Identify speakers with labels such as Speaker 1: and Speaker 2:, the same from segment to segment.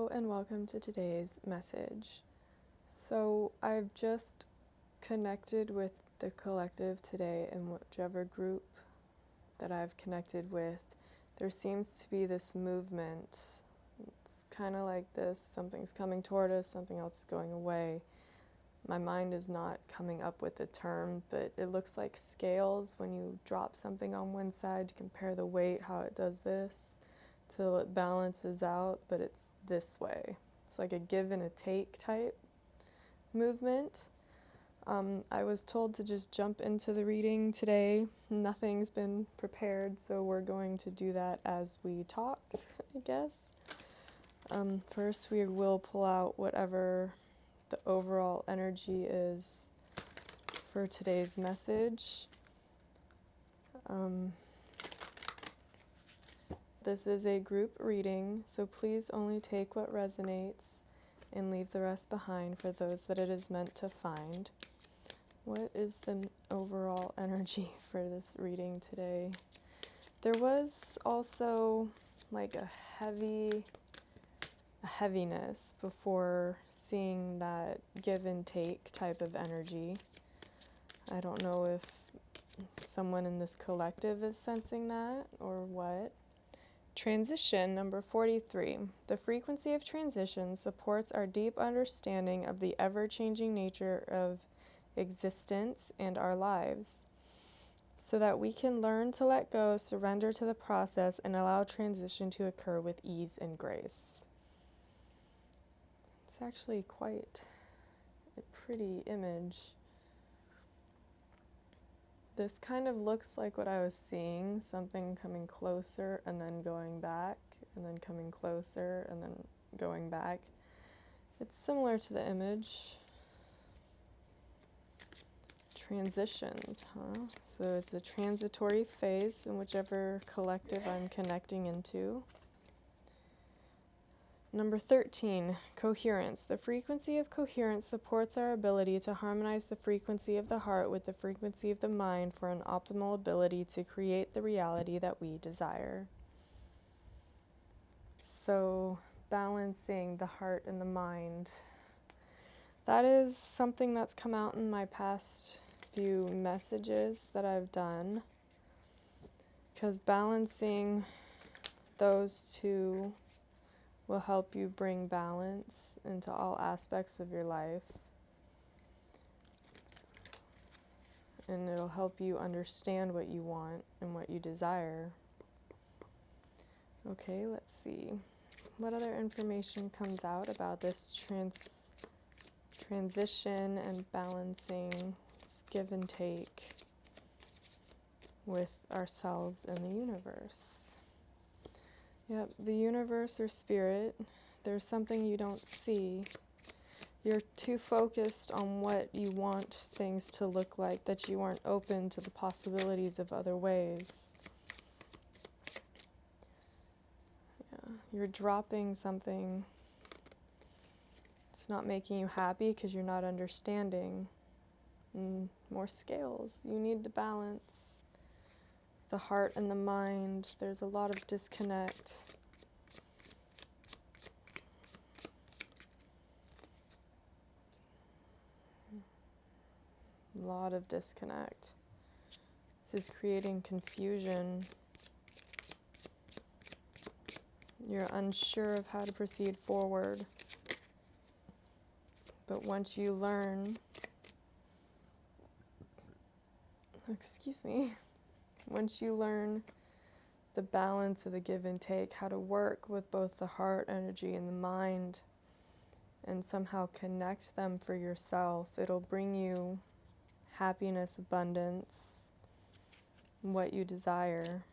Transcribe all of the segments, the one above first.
Speaker 1: Hello and welcome to today's message. So I've just connected with the collective today, in whichever group that I've connected with, there seems to be this movement. It's kind of like this, something's coming toward us, something else is going away. My mind is not coming up with the term, but it looks like scales when you drop something on one side to compare the weight, how it does this till it balances out, but it's this way. It's like a give and a take type movement. I was told to just jump into the reading today. Nothing's been prepared, so we're going to do that as we talk, I guess. First, we will pull out whatever the overall energy is for today's message. This is a group reading, so please only take what resonates and leave the rest behind for those that it is meant to find. What is the overall energy for this reading today? There was also like a heaviness before seeing that give and take type of energy. I don't know if someone in this collective is sensing that or what. Transition, number 43. The frequency of transition supports our deep understanding of the ever-changing nature of existence and our lives, so that we can learn to let go, surrender to the process, and allow transition to occur with ease and grace. It's actually quite a pretty image. This kind of looks like what I was seeing, something coming closer and then going back, and then coming closer and then going back. It's similar to the image. Transitions, huh? So it's a transitory phase in whichever collective I'm connecting into. Number 13, coherence. The frequency of coherence supports our ability to harmonize the frequency of the heart with the frequency of the mind for an optimal ability to create the reality that we desire. So, balancing the heart and the mind. That is something that's come out in my past few messages that I've done, because balancing those two will help you bring balance into all aspects of your life. And it'll help you understand what you want and what you desire. Okay, let's see. What other information comes out about this transition and balancing, this give and take with ourselves and the universe? Yep, the universe or spirit, there's something you don't see. You're too focused on what you want things to look like that you aren't open to the possibilities of other ways. Yeah, you're dropping something. It's not making you happy because you're not understanding. More scales. You need to balance the heart and the mind. There's a lot of disconnect. A lot of disconnect. This is creating confusion. You're unsure of how to proceed forward. But once you learn, once you learn the balance of the give and take, how to work with both the heart energy and the mind, and somehow connect them for yourself, it'll bring you happiness, abundance, what you desire.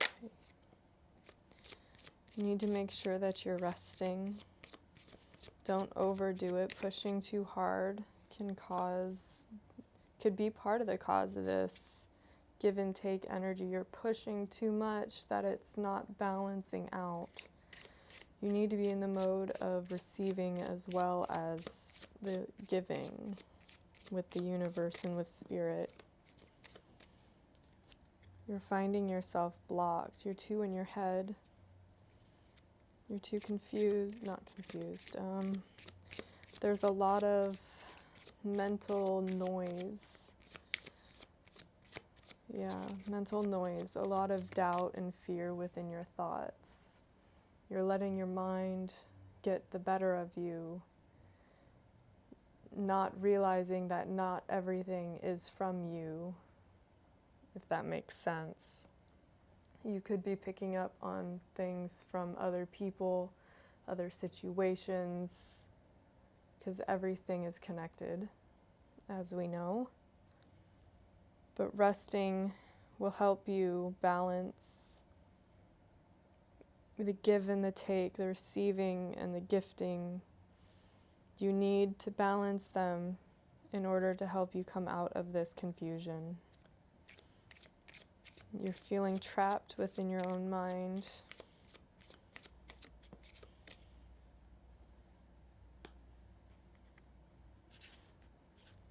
Speaker 1: Okay. You need to make sure that you're resting. Don't overdo it. Pushing too hard could be part of the cause of this give and take energy. You're pushing too much that it's not balancing out. You need to be in the mode of receiving as well as the giving with the universe and with spirit. You're finding yourself blocked. You're too in your head. You're too confused. Not confused. There's a lot of mental noise. Yeah, mental noise. A lot of doubt and fear within your thoughts. You're letting your mind get the better of you, not realizing that not everything is from you, if that makes sense. You could be picking up on things from other people, other situations, because everything is connected, as we know. But resting will help you balance the give and the take, the receiving and the gifting. You need to balance them in order to help you come out of this confusion. You're feeling trapped within your own mind.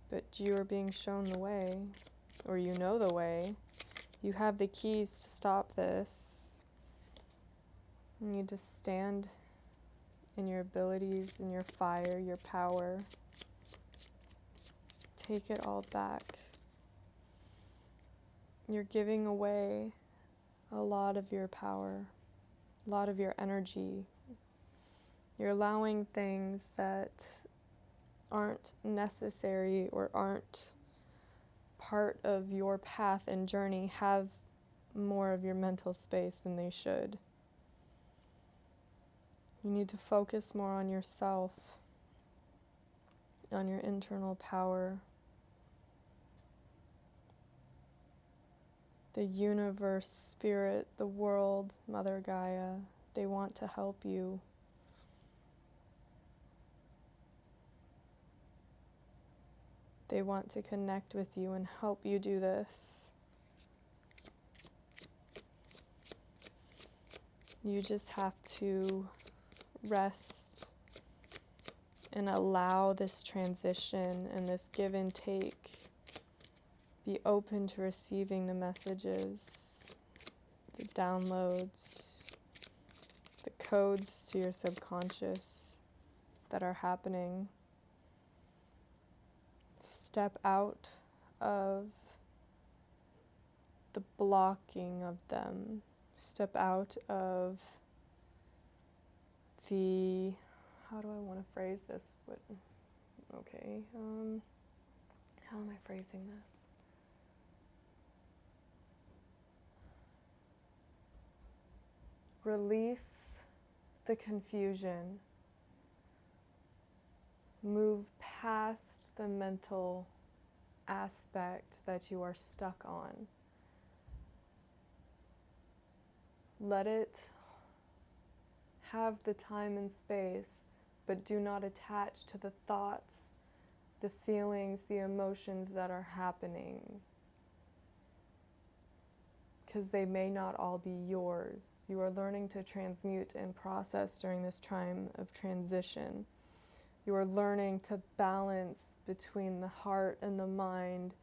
Speaker 1: But you are being shown the way, or you know the way. You have the keys to stop this. You need to stand in your abilities, in your fire, your power. Take it all back. You're giving away a lot of your power, a lot of your energy. You're allowing things that aren't necessary or aren't part of your path and journey have more of your mental space than they should. You need to focus more on yourself, on your internal power. The universe, spirit, the world, Mother Gaia, they want to help you. They want to connect with you and help you do this. You just have to rest and allow this transition and this give and take. Be open to receiving the messages, the downloads, the codes to your subconscious that are happening. Step out of the blocking of them. Step out of the, how do I want to phrase this? How am I phrasing this? Release the confusion. Move past the mental aspect that you are stuck on. Let it have the time and space, but do not attach to the thoughts, the feelings, the emotions that are happening, because they may not all be yours. You are learning to transmute and process during this time of transition. You are learning to balance between the heart and the mind,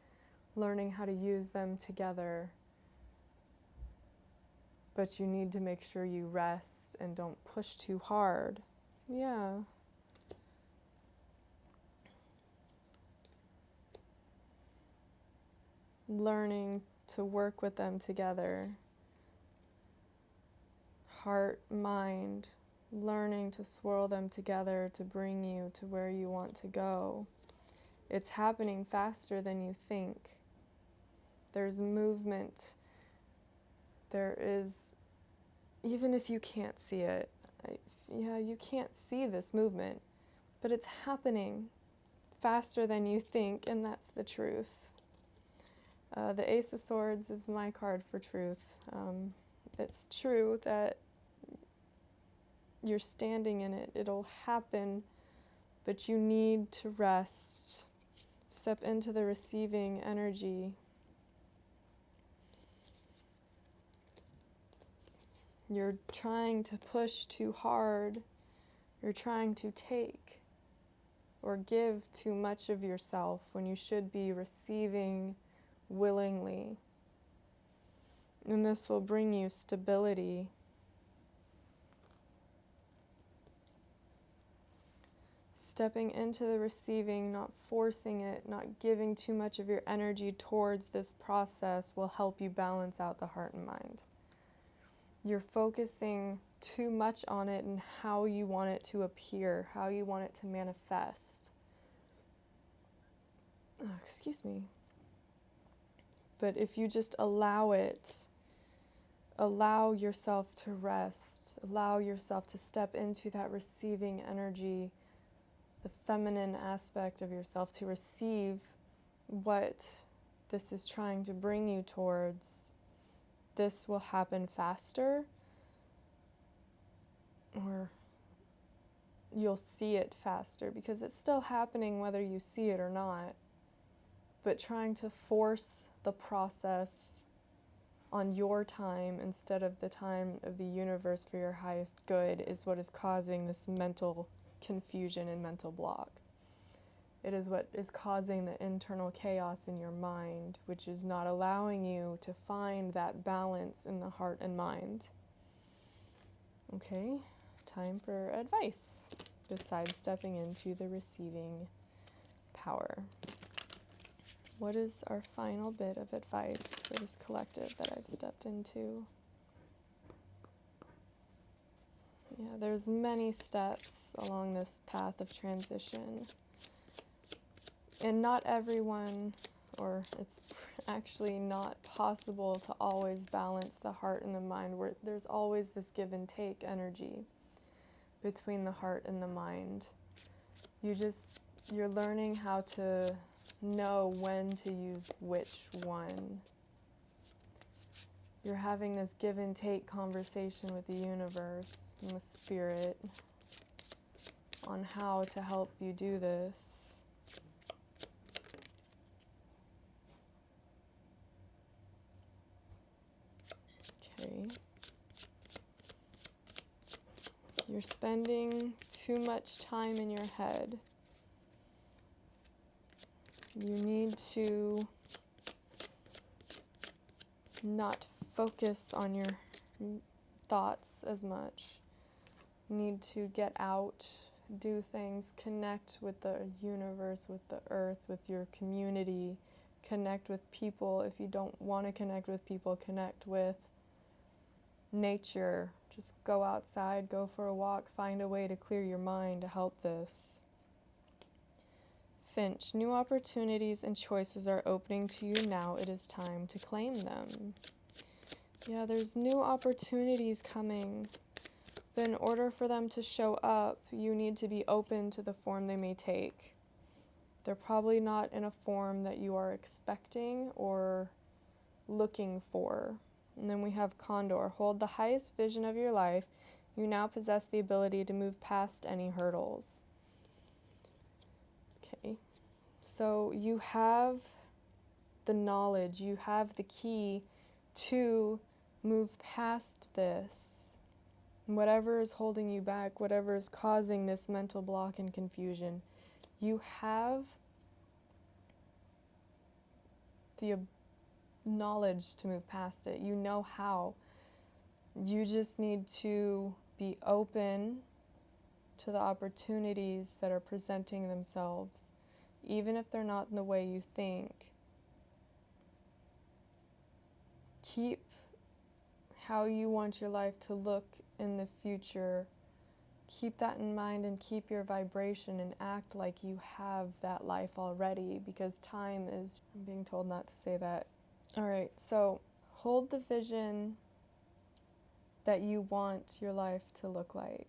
Speaker 1: learning how to use them together. But you need to make sure you rest and don't push too hard. Yeah. Learning to work with them together. Heart, mind, learning to swirl them together to bring you to where you want to go. It's happening faster than you think. There's movement. There is, even if you can't see it, you can't see this movement, but it's happening faster than you think, and that's the truth. The Ace of Swords is my card for truth. It's true that you're standing in it. It'll happen, but you need to rest. Step into the receiving energy. You're trying to push too hard. You're trying to take or give too much of yourself when you should be receiving willingly. And this will bring you stability. Stepping into the receiving, not forcing it, not giving too much of your energy towards this process will help you balance out the heart and mind. You're focusing too much on it and how you want it to appear, how you want it to manifest. Excuse me. But if you just allow it, allow yourself to rest, allow yourself to step into that receiving energy, the feminine aspect of yourself, to receive what this is trying to bring you towards, this will happen faster, or you'll see it faster, because it's still happening whether you see it or not. But trying to force the process on your time instead of the time of the universe for your highest good is what is causing this mental confusion and mental block. It is what is causing the internal chaos in your mind, which is not allowing you to find that balance in the heart and mind. Okay, time for advice, besides stepping into the receiving power. What is our final bit of advice for this collective that I've stepped into? Yeah, there's many steps along this path of transition. And not everyone, or it's actually not possible to always balance the heart and the mind, where there's always this give and take energy between the heart and the mind. You're learning how to know when to use which one. You're having this give and take conversation with the universe and with spirit on how to help you do this. Okay. You're spending too much time in your head. You need to not focus on your thoughts as much. You need to get out, do things, connect with the universe, with the earth, with your community, connect with people. If you don't want to connect with people, connect with nature. Just go outside, go for a walk, find a way to clear your mind to help this. Finch, new opportunities and choices are opening to you now. It is time to claim them. Yeah, there's new opportunities coming. But in order for them to show up, you need to be open to the form they may take. They're probably not in a form that you are expecting or looking for. And then we have Condor. Hold the highest vision of your life. You now possess the ability to move past any hurdles. Okay. So you have the knowledge, you have the key to move past this. Whatever is holding you back, whatever is causing this mental block and confusion, you have the knowledge to move past it. You know how. You just need to be open to the opportunities that are presenting themselves, even if they're not in the way you think. Keep how you want your life to look in the future. Keep that in mind and keep your vibration and act like you have that life already, because time is, I'm being told not to say that. All right, so hold the vision that you want your life to look like.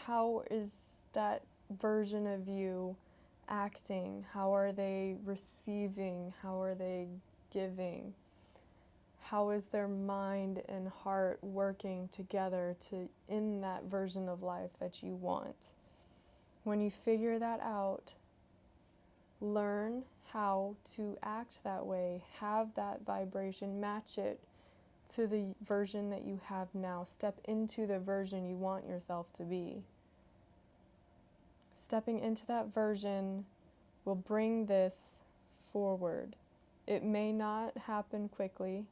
Speaker 1: How is that version of you acting? How are they receiving? How are they giving? How is their mind and heart working together in that version of life that you want? When you figure that out, learn how to act that way, have that vibration, match it to the version that you have now. Step into the version you want yourself to be. Stepping into that version will bring this forward. It may not happen quickly.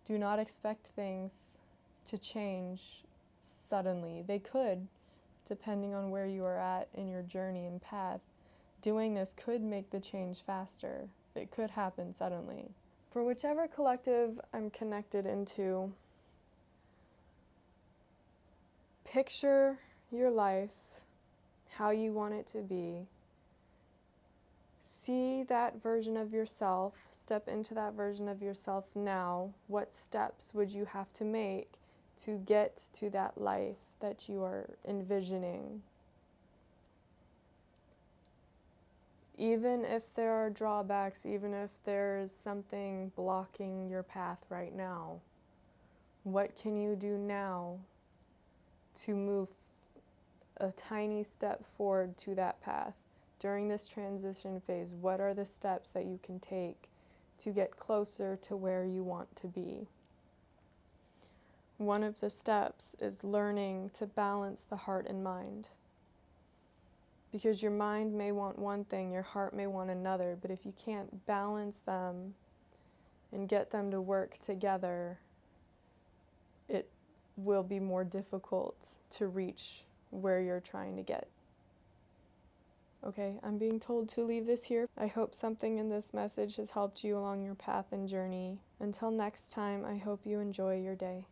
Speaker 1: Do not expect things to change suddenly. They could, depending on where you are at in your journey and path. Doing this could make the change faster. It could happen suddenly. For whichever collective I'm connected into, picture your life, how you want it to be. See that version of yourself, step into that version of yourself now. What steps would you have to make to get to that life that you are envisioning? Even if there are drawbacks, even if there's something blocking your path right now, what can you do now to move a tiny step forward to that path? During this transition phase, what are the steps that you can take to get closer to where you want to be? One of the steps is learning to balance the heart and mind. Because your mind may want one thing, your heart may want another, but if you can't balance them and get them to work together, it will be more difficult to reach where you're trying to get. Okay, I'm being told to leave this here. I hope something in this message has helped you along your path and journey. Until next time, I hope you enjoy your day.